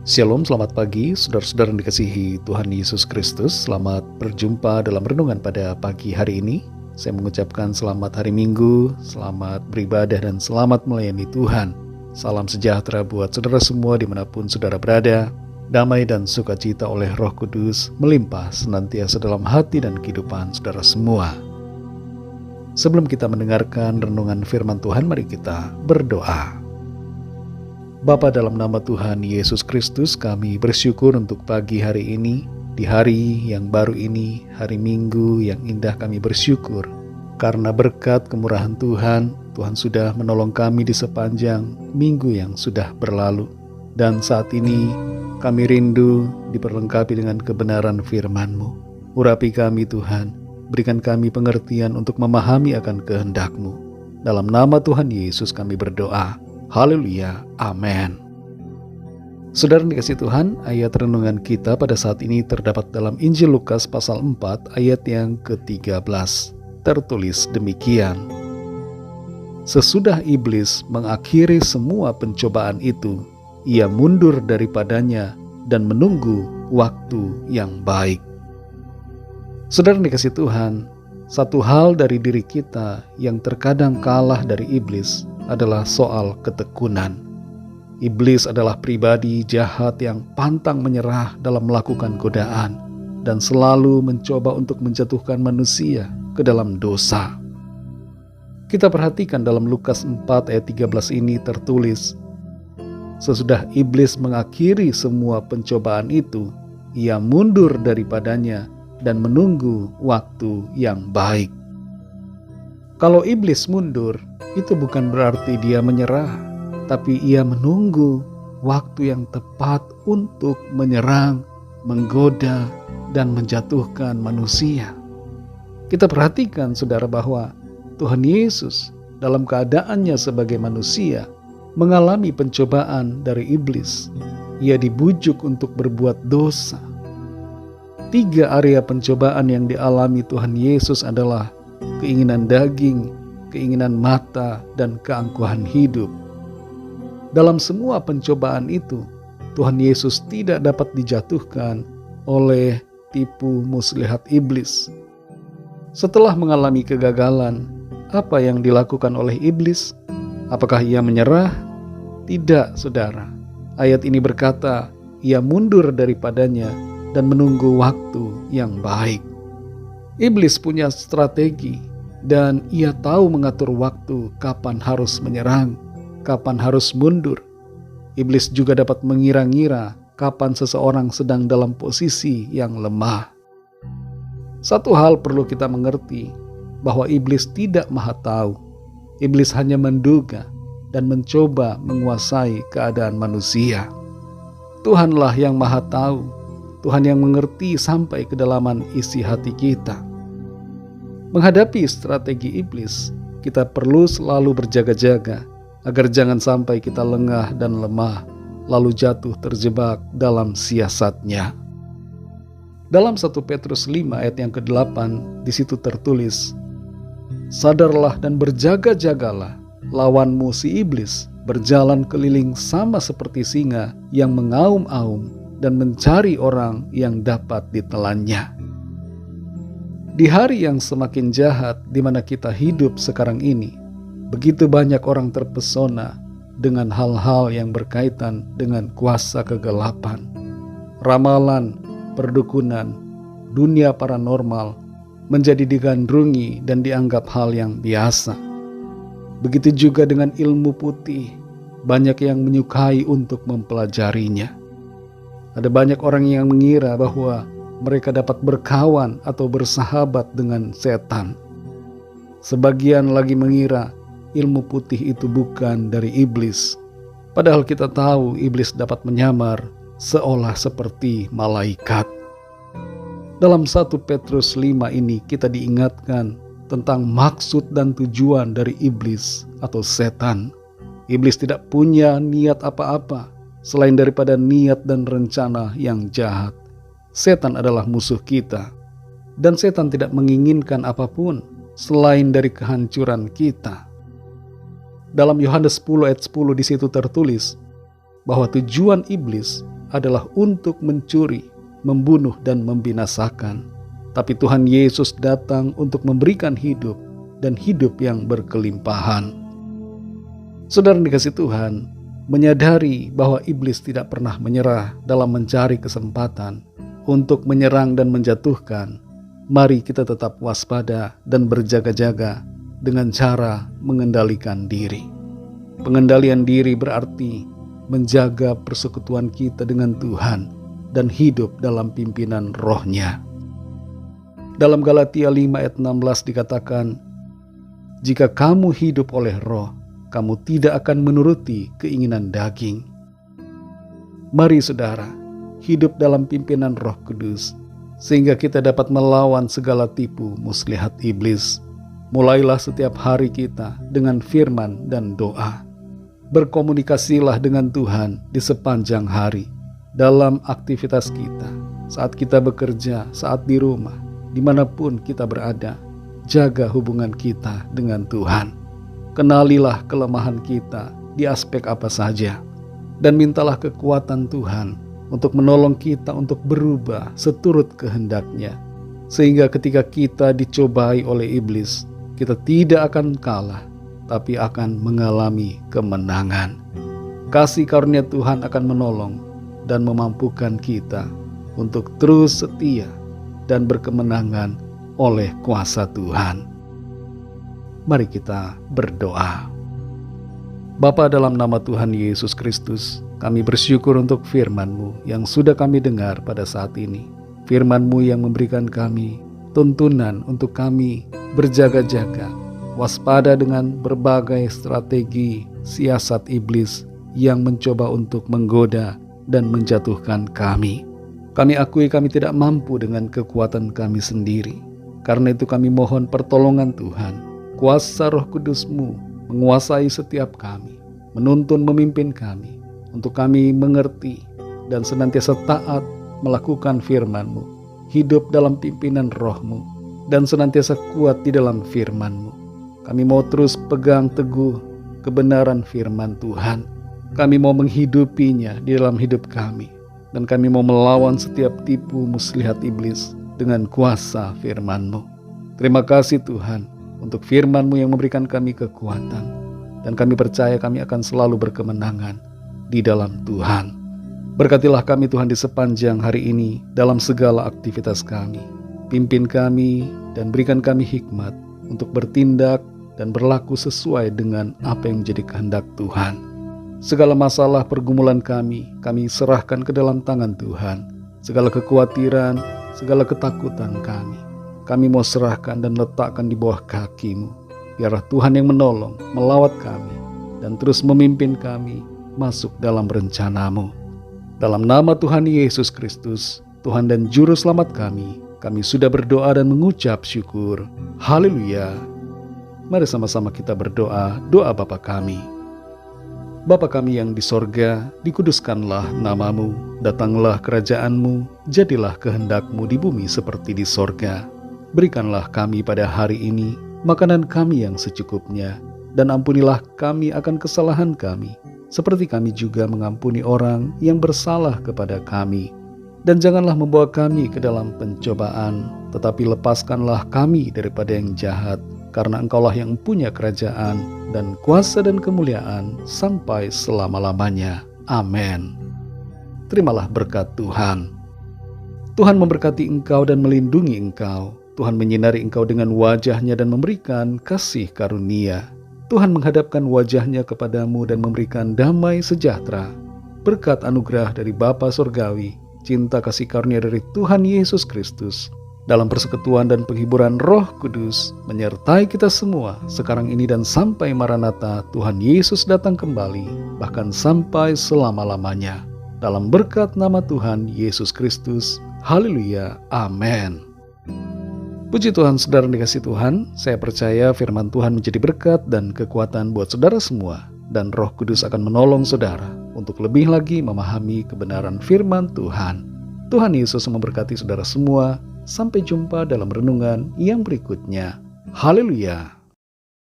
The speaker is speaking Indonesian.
Shalom, selamat pagi, saudara-saudara yang dikasihi Tuhan Yesus Kristus. Selamat berjumpa dalam renungan pada pagi hari ini. Saya mengucapkan selamat hari Minggu, selamat beribadah, dan selamat melayani Tuhan. Salam sejahtera buat saudara semua dimanapun saudara berada. Damai dan sukacita oleh Roh Kudus melimpah senantiasa dalam hati dan kehidupan saudara semua. Sebelum kita mendengarkan renungan firman Tuhan, mari kita berdoa. Bapa, dalam nama Tuhan Yesus Kristus, kami bersyukur untuk pagi hari ini, di hari yang baru ini, hari Minggu yang indah. Kami bersyukur karena berkat kemurahan Tuhan, Tuhan sudah menolong kami di sepanjang minggu yang sudah berlalu. Dan saat ini kami rindu diperlengkapi dengan kebenaran firman-Mu. Urapi kami Tuhan, berikan kami pengertian untuk memahami akan kehendak-Mu. Dalam nama Tuhan Yesus kami berdoa. Haleluya, amin. Saudara yang dikasihi Tuhan, ayat renungan kita pada saat ini terdapat dalam Injil Lukas pasal 4 ayat yang ke-13. Tertulis demikian. Sesudah iblis mengakhiri semua pencobaan itu, ia mundur daripadanya dan menunggu waktu yang baik. Saudara yang dikasihi Tuhan, satu hal dari diri kita yang terkadang kalah dari iblis adalah soal ketekunan. Iblis adalah pribadi jahat yang pantang menyerah dalam melakukan godaan dan selalu mencoba untuk menjatuhkan manusia ke dalam dosa. Kita perhatikan dalam Lukas 4 ayat 13 ini tertulis, sesudah iblis mengakhiri semua pencobaan itu, ia mundur daripadanya dan menunggu waktu yang baik. Kalau iblis mundur, itu bukan berarti dia menyerah, tapi ia menunggu waktu yang tepat untuk menyerang, menggoda, dan menjatuhkan manusia. Kita perhatikan, saudara, bahwa Tuhan Yesus dalam keadaannya sebagai manusia mengalami pencobaan dari iblis. Ia dibujuk untuk berbuat dosa. 3 area pencobaan yang dialami Tuhan Yesus adalah keinginan daging, keinginan mata, dan keangkuhan hidup. Dalam semua pencobaan itu, Tuhan Yesus tidak dapat dijatuhkan oleh tipu muslihat iblis. Setelah mengalami kegagalan, apa yang dilakukan oleh iblis? Apakah ia menyerah? Tidak, saudara. Ayat ini berkata, ia mundur daripadanya dan menunggu waktu yang baik. Iblis punya strategi dan ia tahu mengatur waktu kapan harus menyerang, kapan harus mundur. Iblis juga dapat mengira-ngira kapan seseorang sedang dalam posisi yang lemah. Satu hal perlu kita mengerti, bahwa iblis tidak maha tahu. Iblis hanya menduga dan mencoba menguasai keadaan manusia. Tuhanlah yang maha tahu, Tuhan yang mengerti sampai kedalaman isi hati kita. Menghadapi strategi iblis, kita perlu selalu berjaga-jaga agar jangan sampai kita lengah dan lemah, lalu jatuh terjebak dalam siasatnya. Dalam 1 Petrus 5 ayat yang ke-8, di situ tertulis, sadarlah dan berjaga-jagalah, lawanmu si iblis berjalan keliling sama seperti singa yang mengaum-aum dan mencari orang yang dapat ditelannya. Di hari yang semakin jahat di mana kita hidup sekarang ini, begitu banyak orang terpesona dengan hal-hal yang berkaitan dengan kuasa kegelapan, ramalan, perdukunan, dunia paranormal menjadi digandrungi dan dianggap hal yang biasa. Begitu juga dengan ilmu putih, banyak yang menyukai untuk mempelajarinya. Ada banyak orang yang mengira bahwa mereka dapat berkawan atau bersahabat dengan setan. Sebagian lagi mengira ilmu putih itu bukan dari iblis. Padahal kita tahu iblis dapat menyamar seolah seperti malaikat. Dalam 1 Petrus 5 ini kita diingatkan tentang maksud dan tujuan dari iblis atau setan. Iblis tidak punya niat apa-apa selain daripada niat dan rencana yang jahat. Setan adalah musuh kita, dan setan tidak menginginkan apapun selain dari kehancuran kita. Dalam Yohanes 10 ayat 10 di situ tertulis bahwa tujuan iblis adalah untuk mencuri, membunuh, dan membinasakan. Tapi Tuhan Yesus datang untuk memberikan hidup dan hidup yang berkelimpahan. Saudara dikasih Tuhan, menyadari bahwa iblis tidak pernah menyerah dalam mencari kesempatan untuk menyerang dan menjatuhkan, mari kita tetap waspada dan berjaga-jaga dengan cara mengendalikan diri. Pengendalian diri berarti menjaga persekutuan kita dengan Tuhan dan hidup dalam pimpinan Roh-Nya. Dalam Galatia 5 ayat 16 dikatakan, "Jika kamu hidup oleh Roh, kamu tidak akan menuruti keinginan daging." Mari saudara, hidup dalam pimpinan Roh Kudus, sehingga kita dapat melawan segala tipu muslihat iblis. Mulailah setiap hari kita dengan firman dan doa. Berkomunikasilah dengan Tuhan di sepanjang hari, dalam aktivitas kita, saat kita bekerja, saat di rumah, dimanapun kita berada. Jaga hubungan kita dengan Tuhan. Kenalilah kelemahan kita di aspek apa saja, dan mintalah kekuatan Tuhan untuk menolong kita untuk berubah seturut kehendak-Nya, sehingga ketika kita dicobai oleh iblis, kita tidak akan kalah, tapi akan mengalami kemenangan. Kasih karunia Tuhan akan menolong dan memampukan kita untuk terus setia dan berkemenangan oleh kuasa Tuhan. Mari kita berdoa. Bapa, dalam nama Tuhan Yesus Kristus, kami bersyukur untuk firman-Mu yang sudah kami dengar pada saat ini. Firman-Mu yang memberikan kami tuntunan untuk kami berjaga-jaga, waspada dengan berbagai strategi siasat iblis yang mencoba untuk menggoda dan menjatuhkan kami. Kami akui kami tidak mampu dengan kekuatan kami sendiri. Karena itu kami mohon pertolongan Tuhan. Kuasa Roh Kudus-Mu menguasai setiap kami, menuntun memimpin kami, untuk kami mengerti dan senantiasa taat melakukan firman-Mu, hidup dalam pimpinan Roh-Mu, dan senantiasa kuat di dalam firman-Mu. Kami mau terus pegang teguh kebenaran firman Tuhan. Kami mau menghidupinya di dalam hidup kami, dan kami mau melawan setiap tipu muslihat iblis dengan kuasa firman-Mu. Terima kasih Tuhan untuk firman-Mu yang memberikan kami kekuatan, dan kami percaya kami akan selalu berkemenangan di dalam Tuhan. Berkatilah kami Tuhan di sepanjang hari ini dalam segala aktivitas kami. Pimpin kami dan berikan kami hikmat untuk bertindak dan berlaku sesuai dengan apa yang menjadi kehendak Tuhan. Segala masalah pergumulan kami serahkan ke dalam tangan Tuhan. Segala kekhawatiran, segala ketakutan kami mau serahkan dan letakkan di bawah kaki-Mu. Biarlah Tuhan yang menolong, melawat kami, dan terus memimpin kami masuk dalam rencana-Mu. Dalam nama Tuhan Yesus Kristus, Tuhan dan Juru Selamat kami sudah berdoa dan mengucap syukur. Haleluya. Mari sama-sama kita berdoa, doa Bapa kami. Bapa kami yang di sorga, dikuduskanlah nama-Mu, datanglah kerajaan-Mu, jadilah kehendak-Mu di bumi seperti di sorga. Berikanlah kami pada hari ini makanan kami yang secukupnya, dan ampunilah kami akan kesalahan kami, seperti kami juga mengampuni orang yang bersalah kepada kami. Dan janganlah membawa kami ke dalam pencobaan, tetapi lepaskanlah kami daripada yang jahat, karena Engkaulah yang punya kerajaan dan kuasa dan kemuliaan sampai selama-lamanya. Amin. Terimalah berkat Tuhan. Tuhan memberkati engkau dan melindungi engkau. Tuhan menyinari engkau dengan wajah-Nya dan memberikan kasih karunia. Tuhan menghadapkan wajah-Nya kepadamu dan memberikan damai sejahtera. Berkat anugerah dari Bapa Surgawi, cinta kasih karunia dari Tuhan Yesus Kristus, dalam persekutuan dan penghiburan Roh Kudus, menyertai kita semua sekarang ini dan sampai Maranatha Tuhan Yesus datang kembali, bahkan sampai selama-lamanya. Dalam berkat nama Tuhan Yesus Kristus. Haleluya. Amin. Puji Tuhan, saudara dikasih Tuhan, saya percaya firman Tuhan menjadi berkat dan kekuatan buat saudara semua, dan Roh Kudus akan menolong saudara untuk lebih lagi memahami kebenaran firman Tuhan. Tuhan Yesus memberkati saudara semua. Sampai jumpa dalam renungan yang berikutnya. Haleluya.